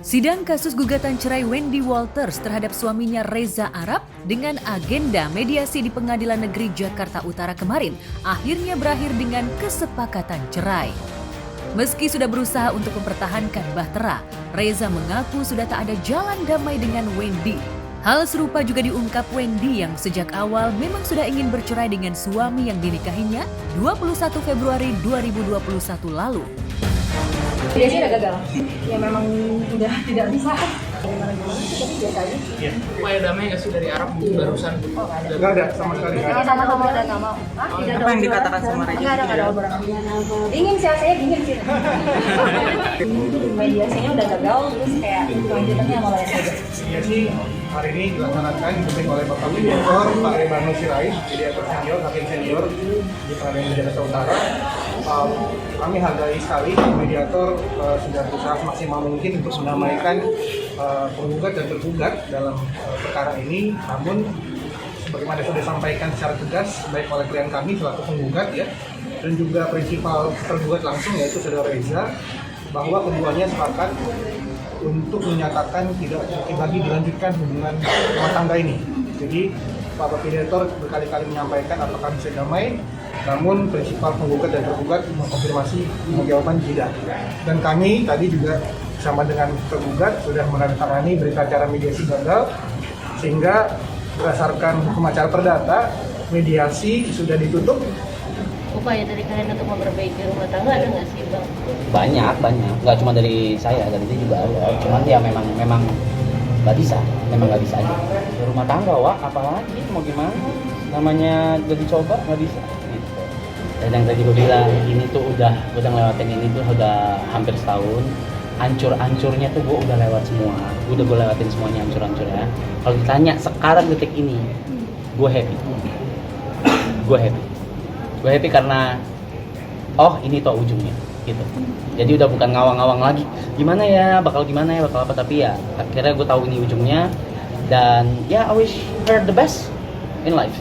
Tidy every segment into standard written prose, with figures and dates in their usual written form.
Sidang kasus gugatan cerai Wendy Walters terhadap suaminya Reza Arab dengan agenda mediasi di Pengadilan Negeri Jakarta Utara kemarin akhirnya berakhir dengan kesepakatan cerai. Meski sudah berusaha untuk mempertahankan bahtera, Reza mengaku sudah tak ada jalan damai dengan Wendy. Hal serupa juga diungkap Wendy yang sejak awal memang sudah ingin bercerai dengan suami yang dinikahinya 21 Februari 2021 lalu. Dia sih udah gagal, ya memang udah tidak bisa. Gimana-gimana sih, tapi biasa aja. Iya. Upaya damai nggak sih dari Arab barusan? Nggak ada sama sekali. Ini sama-sama udah nggak mau. Apa yang dikatakan sama Reza? Nggak ada obrolan. Dingin sih, saya dingin sih. Mediasinya udah gagal, terus kayak kelanjutannya malah yang saja. Mediasi hari ini dilaksanakan dipimpin oleh Bapak Mediator, Pak Rebano Sirait, mediator senior, hakim senior di Pengadilan Negeri Jakarta Utara. Kami hargai sekali mediator sudah berusaha semaksimal mungkin untuk mendamaikan penggugat dan tergugat dalam perkara ini. Namun sebagaimana sudah disampaikan secara tegas baik oleh klien kami selaku penggugat ya, dan juga prinsipal tergugat langsung yaitu saudara Reza, bahwa keduanya sepakat untuk menyatakan tidak lagi dilanjutkan hubungan rumah tangga ini. Jadi Bapak Mediator berkali-kali menyampaikan apakah bisa damai, namun prinsipal penggugat dan tergugat mengkonfirmasi jawaban tidak. Dan kami tadi juga bersama dengan tergugat sudah menandatangani berita acara mediasi gagal, sehingga berdasarkan hukum acara perdata mediasi sudah ditutup. Upaya dari kalian untuk memperbaiki rumah tangga ada nggak sih, Bang? Banyak, nggak cuma dari saya, dari dia juga ada. Cuman ya memang nggak bisa aja. Rumah tangga, wah, apalagi mau gimana? Namanya udah dicoba nggak bisa. Gitu. Dan yang tadi gue bilang, ini tuh udah ngelewatin ini tuh udah hampir setahun. Hancur-hancurnya tuh gue udah lewat semua. Gue lewatin semuanya hancur-hancurnya. Kalau ditanya sekarang detik ini, gue happy. Gue happy karena ini tuh ujungnya gitu. Jadi udah bukan ngawang-ngawang lagi. Gimana ya, bakal apa, tapi ya akhirnya gue tahu ini ujungnya. Dan ya, I wish her the best in life.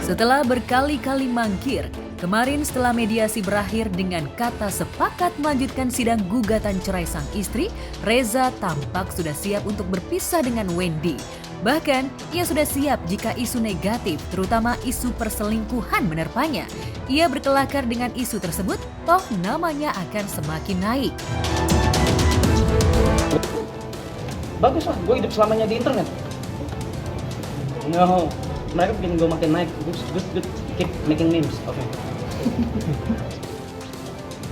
Setelah berkali-kali mangkir, kemarin setelah mediasi berakhir dengan kata sepakat melanjutkan sidang gugatan cerai sang istri, Reza tampak sudah siap untuk berpisah dengan Wendy. Bahkan, ia sudah siap jika isu negatif, terutama isu perselingkuhan menerpanya. Ia berkelakar dengan isu tersebut, toh namanya akan semakin naik. Bagus lah, gue hidup selamanya di internet. No, mereka bikin gue makin naik. Good, keep making memes, oke.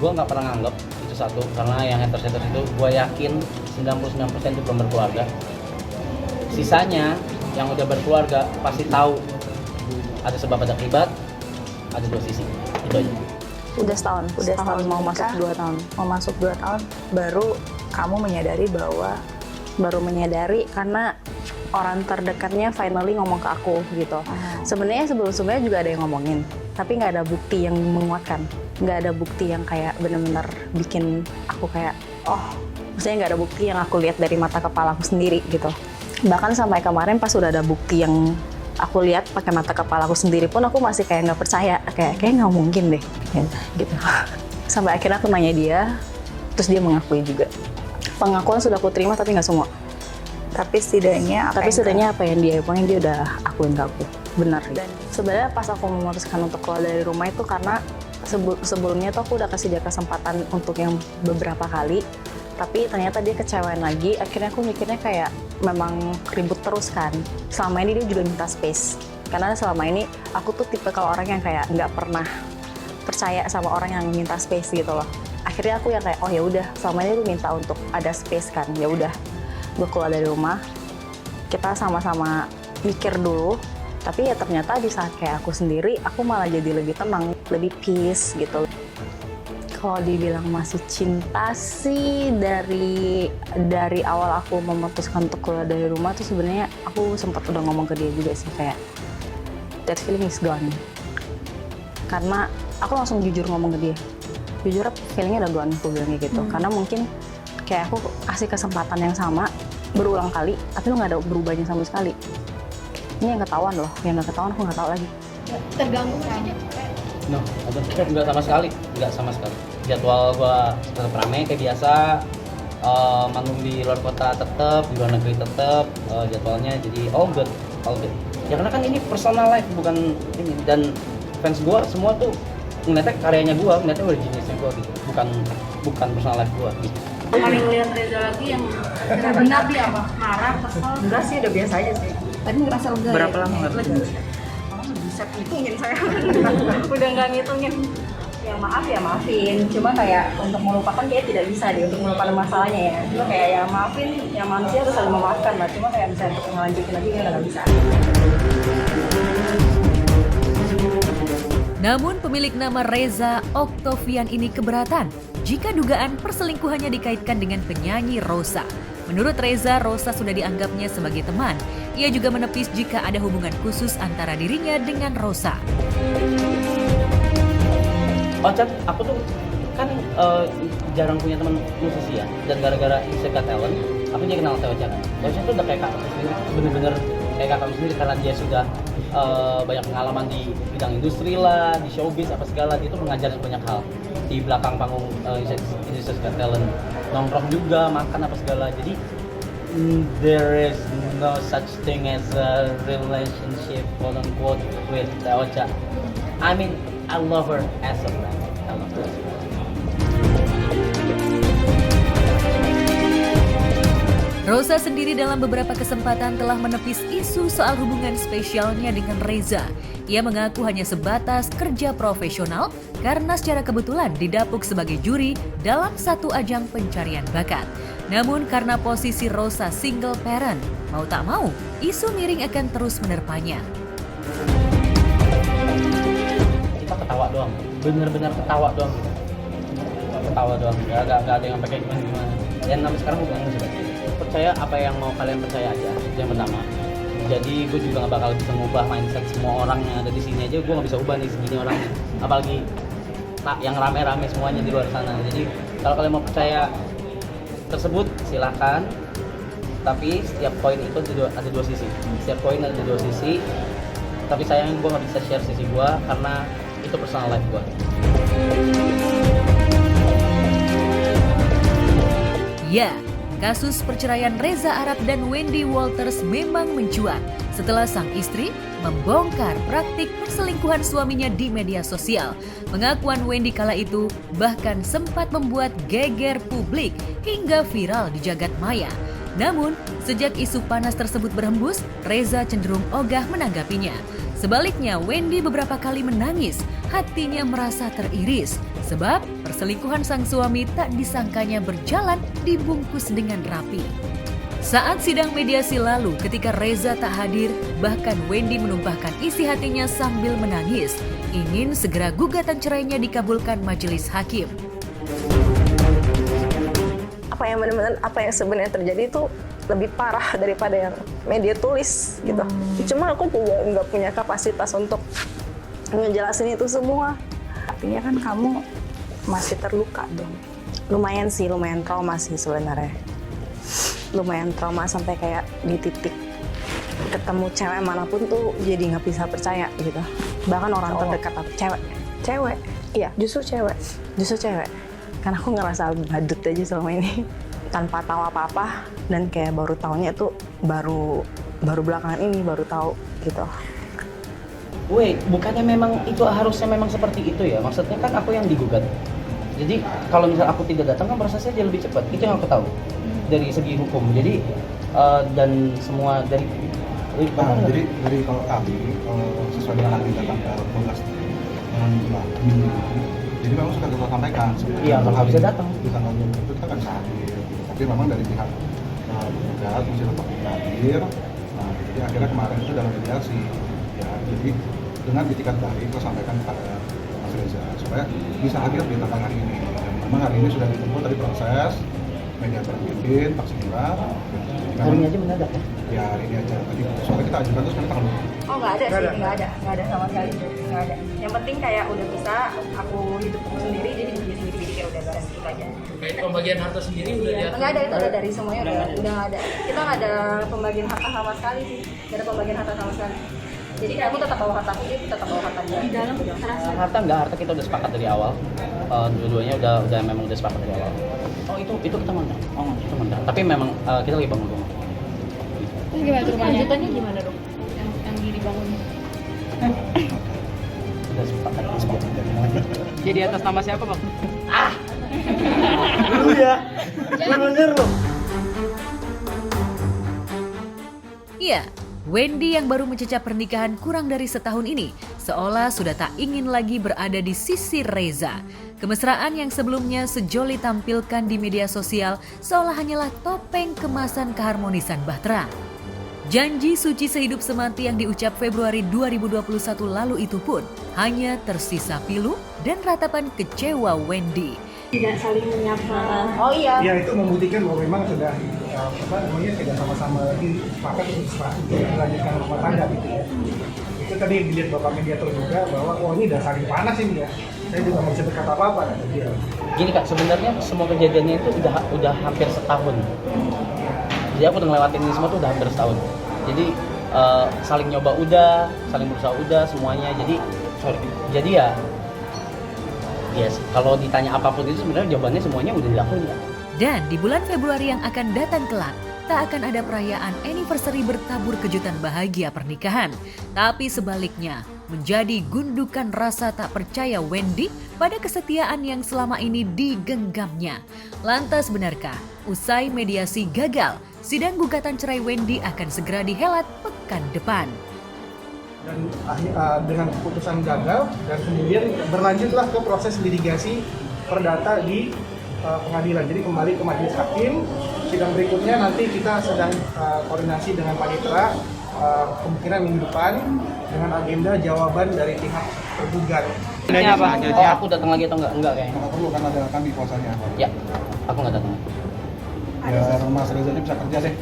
Gue nggak pernah nganggap itu satu, karena yang haters itu gue yakin 99% itu belum berkeluarga. Sisanya yang udah berkeluarga pasti tahu ada sebab ada akibat, ada dua sisi. Itu aja. Udah setahun mau masuk 2 tahun baru kamu menyadari karena orang terdekatnya finally ngomong ke aku gitu. Sebenarnya sebelumnya juga ada yang ngomongin, tapi nggak ada bukti yang menguatkan, nggak ada bukti yang kayak benar-benar bikin aku kayak maksudnya nggak ada bukti yang aku lihat dari mata kepala aku sendiri gitu. Bahkan sampai kemarin pas udah ada bukti yang aku lihat pakai mata kepala aku sendiri pun aku masih kayak nggak percaya, kayak nggak mungkin deh gitu. Sampai akhirnya aku nanya dia, terus dia mengakui juga. Pengakuan sudah aku terima tapi nggak semua. Tapi setidaknya apa yang dia omongin dia udah akuin ke aku, benar. Dan sebenarnya pas aku memutuskan untuk keluar dari rumah itu karena sebelumnya tuh aku udah kasih dia kesempatan untuk yang beberapa kali, tapi ternyata dia kecewain lagi. Akhirnya aku mikirnya kayak memang ribut terus kan. Selama ini dia juga minta space, karena selama ini aku tuh tipe kalau orang yang kayak nggak pernah percaya sama orang yang minta space gitu loh. Akhirnya aku yang kayak ya udah, selama ini tuh minta untuk ada space kan, ya udah. Gue keluar dari rumah, kita sama-sama mikir dulu, tapi ya ternyata di saat kayak aku sendiri, aku malah jadi lebih tenang, lebih peace gitu. Kalau dibilang masih cinta sih, dari awal aku memutuskan untuk keluar dari rumah tuh sebenarnya aku sempat udah ngomong ke dia juga sih, kayak that feeling is gone. Karena aku langsung jujur ngomong ke dia, jujur feelingnya udah gone, aku bilangnya gitu. Karena mungkin kayak aku kasih kesempatan yang sama berulang kali, tapi lo nggak ada berubahnya sama sekali. Ini yang ketahuan loh, yang nggak ketahuan aku nggak tahu lagi. Terganggu nggak sih, Cak? No, enggak sama sekali, enggak sama sekali. Jadwal gua tetap ramai kayak biasa. Manggung di luar kota tetap, di luar negeri tetap, jadwalnya jadi all good. Ya karena kan ini personal life bukan ini, dan fans gua semua tuh ngeliatnya karyanya gua, ngeliatnya originalnya gua gitu, bukan personal life gua gitu. Paling lihat Reza lagi yang benar dia apa? Marah, kesel? Enggak sih, udah biasa aja sih. Tadi ngerasa lega. Berapa lama nggak ketemu? Bisa ngitungin saya. Udah nggak ngitungin. Ya maaf ya maafin, cuma kayak untuk melupakan kayak tidak bisa deh untuk melupakan masalahnya ya. Cuma kayak ya maafin, ya manusia harus saling memaafkan lah. Cuma kayak misalnya untuk ngelanjutin lagi kayak nggak bisa. Namun pemilik nama Reza Octavian ini keberatan jika dugaan perselingkuhannya dikaitkan dengan penyanyi Rosa. Menurut Reza, Rosa sudah dianggapnya sebagai teman. Ia juga menepis jika ada hubungan khusus antara dirinya dengan Rosa. Oh Chat, aku tuh kan jarang punya teman musisi ya, dan gara-gara Indonesia Got Talent, aku jadi kenal Teo Chan. Teo Chan tuh udah kayak kakak sendiri, bener-bener kayak kakak sendiri karena dia sudah banyak pengalaman di bidang industri lah, di showbiz apa segala. Dia tuh mengajarin banyak hal di belakang panggung Indonesia Got Talent, nongkrong juga, makan apa segala. Jadi there is no such thing as a relationship quote unquote with Teo Chan. I mean, I love her as a friend. I love her as a friend. Rosa sendiri dalam beberapa kesempatan telah menepis isu soal hubungan spesialnya dengan Reza. Ia mengaku hanya sebatas kerja profesional karena secara kebetulan didapuk sebagai juri dalam satu ajang pencarian bakat. Namun karena posisi Rosa single parent, mau tak mau, isu miring akan terus menerpanya. Kita ketawa doang, bener-bener ketawa doang. Ketawa doang, gak ada yang pakai gimana. Dan sampai sekarang hubungannya sudah. Percaya apa yang mau kalian percaya aja, itu yang pertama. Jadi gue juga gak bakal bisa ngubah mindset semua orang yang ada di sini aja. Gue gak bisa ubah nih segini orangnya, apalagi yang rame-rame semuanya di luar sana. Jadi kalau kalian mau percaya tersebut silahkan, tapi setiap poin itu ada dua sisi. Setiap poin ada dua sisi, tapi sayangnya gue gak bisa share sisi gue karena itu personal life gue. Ya, kasus perceraian Reza Arab dan Wendy Walters memang mencuat setelah sang istri membongkar praktik perselingkuhan suaminya di media sosial. Pengakuan Wendy kala itu bahkan sempat membuat geger publik hingga viral di jagat maya. Namun, sejak isu panas tersebut berhembus, Reza cenderung ogah menanggapinya. Sebaliknya, Wendy beberapa kali menangis, hatinya merasa teriris sebab perselingkuhan sang suami tak disangkanya berjalan dibungkus dengan rapi. Saat sidang mediasi lalu, ketika Reza tak hadir, bahkan Wendy menumpahkan isi hatinya sambil menangis, ingin segera gugatan cerainya dikabulkan majelis hakim. Apa yang sebenarnya terjadi itu lebih parah daripada yang media tulis gitu. Cuma aku juga nggak punya kapasitas untuk ngejelasin itu semua. Artinya kan kamu masih terluka dong. Lumayan trauma sih sebenarnya. Lumayan trauma sampai kayak di titik ketemu cewek manapun tuh jadi nggak bisa percaya gitu. Bahkan orang terdekat aku cewek. Iya, justru cewek. Karena aku ngerasa badut aja selama ini tanpa tahu apa-apa, dan kayak baru taunya tuh baru belakangan ini baru tahu gitu. Wait, bukannya memang itu harusnya memang seperti itu ya? Maksudnya kan aku yang digugat. Jadi kalau misal aku tidak datang kan prosesnya jadi lebih cepat. Itu yang aku tahu dari segi hukum. Jadi dan semua dari jadi kalau kami sesuai dengan agenda tanggal 12 minggu ini, jadi memang sudah kita sampaikan. Iya, kalau bisa datang di tanggal 20 itu kita kan bisa hadir. Tapi memang dari pihak gugat masih tetap hadir. Nah, jadi akhirnya kemarin itu dalam mediasi. Ya, jadi dengan itikat baik kita sampaikan kepada Mas Reza supaya bisa hadir di tanggal hari ini. Dan memang hari ini sudah ditempuh dari proses mediator bikin, Pak Sinura, Hari ini aja mendadak ya? Ya hari ini aja. Tadi soalnya kita ajukan tuh sebenarnya tanggal Oh nggak ada sih, nggak ada sama sekali, nggak ada. Yang penting kayak udah bisa, aku hidup sendiri, jadi sendiri kayak udah beres gitu aja. Kayak pembagian harta sendiri udah diatur. Nggak ada, itu udah dari semuanya udah nggak ada. Kita nggak ada pembagian harta sama sekali sih, nggak ada pembagian harta sama sekali. Jadi aku tetap bawa hartaku, dia tetap bawa harta dia. Di dalam terasa. Harta enggak, harta kita udah sepakat dari awal. Dua-duanya udah memang udah sepakat dari awal. Oh itu kita mandang. Oh itu mandang. Tapi memang kita lagi bangun rumah. Terus gimana tuh lanjutannya gimana dong? Yang dibangun. Udah sepakat. Jadi atas nama siapa, Bang? Dulu ya. Bener loh. Iya, Wendy yang baru mencecap pernikahan kurang dari setahun ini seolah sudah tak ingin lagi berada di sisi Reza. Kemesraan yang sebelumnya sejoli tampilkan di media sosial seolah hanyalah topeng kemasan keharmonisan bahtera. Janji suci sehidup semati yang diucap Februari 2021 lalu itu pun hanya tersisa pilu dan ratapan kecewa Wendy. Tidak saling menyapa. Oh iya. Ya itu membuktikan bahwa memang sudah sudah sama-sama lagi sepakat untuk melanjutkan rumah tangga gitu ya. Itu tadi dilihat Bapak mediator juga bahwa ini udah saling panas ini ya. Saya juga nggak bisa berkata apa-apa kata dia. Gini Kak, sebenarnya semua kejadiannya itu udah hampir setahun. Jadi aku udah ngelewatin ini semua tuh udah hampir setahun. Jadi saling nyoba udah, saling berusaha udah semuanya. Jadi ya yes, kalau ditanya apapun itu sebenarnya jawabannya semuanya udah dilakuin ya. Dan di bulan Februari yang akan datang kelak, tak akan ada perayaan anniversary bertabur kejutan bahagia pernikahan. Tapi sebaliknya, menjadi gundukan rasa tak percaya Wendy pada kesetiaan yang selama ini digenggamnya. Lantas benarkah, usai mediasi gagal, sidang gugatan cerai Wendy akan segera dihelat pekan depan? Dan dengan keputusan gagal dan kemudian berlanjutlah ke proses litigasi perdata di pengadilan. Jadi kembali ke majelis hakim. Sidang berikutnya nanti kita sedang koordinasi dengan panitera kemungkinan minggu depan dengan agenda jawaban dari pihak tergugat. Ini apa? Oh, aku datang lagi atau enggak kayaknya? Nggak perlu kan ada kami kuasanya. Ya, aku nggak datang. Ya Mas Reza ini bisa kerja deh.